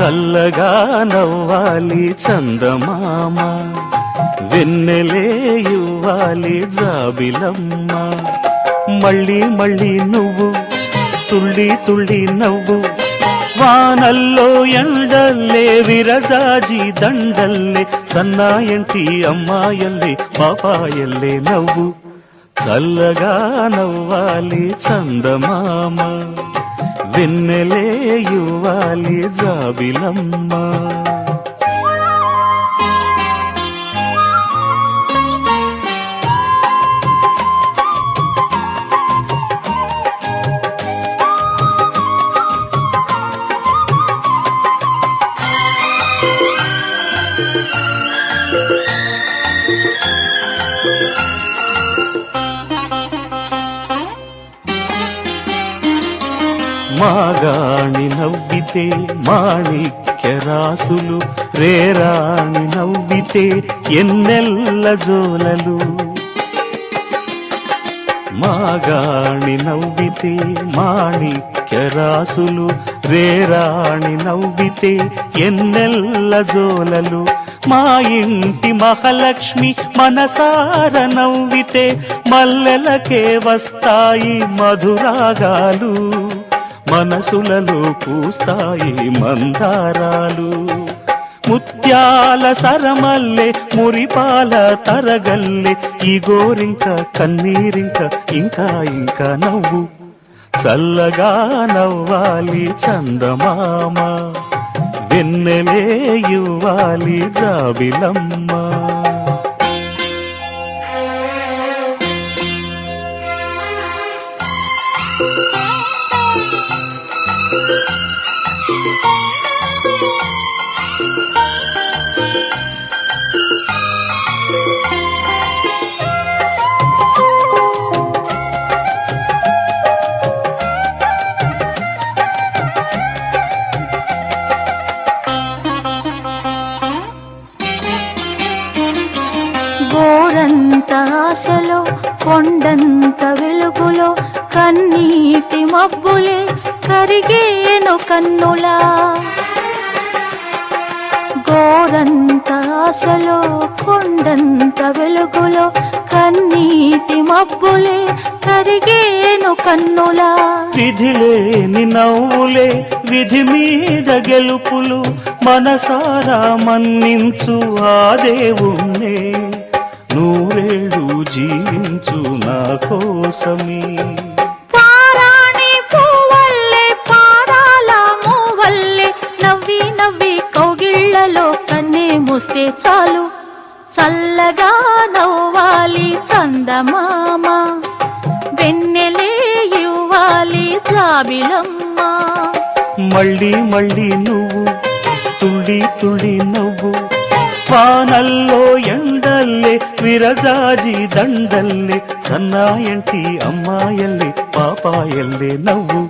చల్లగా నవ్వాలి చందమామ, వెన్నెలే ఇవ్వాలి జాబిలమ్మ. మళ్ళీ మళ్ళీ నువ్వు తుళ్ళి తుళ్ళి నవ్వు, వానల్లో ఎండల్లే విరజాజి దండల్లే, సన్నాయంటి అమ్మాయల్లే పాపాయల్లే నవ్వు. చల్లగా నవ్వాలి చందమామ, వెన్నెలే ఇవ్వాలి జాబిలమ్మ. మాగాణి నవ్వితే మాణిక్య రాసులు, రేరాణి నవ్వితే ఎన్నెల్ల జోలలు. మాగాణి నవ్వితే మాణిక్య రాసులు, రేరాణి నవ్వితే ఎన్నెల్ల జోలలు. మా ఇంటి మహాలక్ష్మి మనసార నవ్వితే మల్లెలకే వస్తాయి మధురాగాలు, మనసులలో పూస్తాయి మందారాలు. ముత్యాల సరమల్లే మురిపాల తరగల్లే, ఈ గోరింక కన్నీరింక ఇంకా ఇంకా నవ్వు. చల్లగా నవ్వాలి చందమామ, వెన్నెలే ఇవ్వాలి జాబిలమ్మ. గోరంత ఆశలో కొండంత వెలుగులో, కన్నీటి మబ్బులే కరిగేను కన్నులా. గోరంత ఆశలో కొండంత వెలుగులో, కన్నీటి మబ్బులే కరిగేను కన్నులా. విధిలేని నవ్వులే విధి మీద గెలుపులు, మనసారా మన్నించు ఆ దేవుణ్ణే, నూరేళ్ళు జీవించు నా కోసమే. పారాణి పూవల్లే పారాల మూవల్లే, నవ్వి నవ్వి కౌగిళ్లలో కన్నే మూస్తే చాలు. చల్లగా నవ్వాలి చందమామ, వెన్నెలే ఇవ్వాలి జాబిలమ్మ. మళ్ళీ మళ్ళీ నువ్వు తుళ్ళి తుళ్ళి నవ్వు, వానల్లో ఎండల్లే విరజాజి దండల్లే, సన్నాయంటి అమ్మాయల్లే పాపాయల్లే నవ్వు.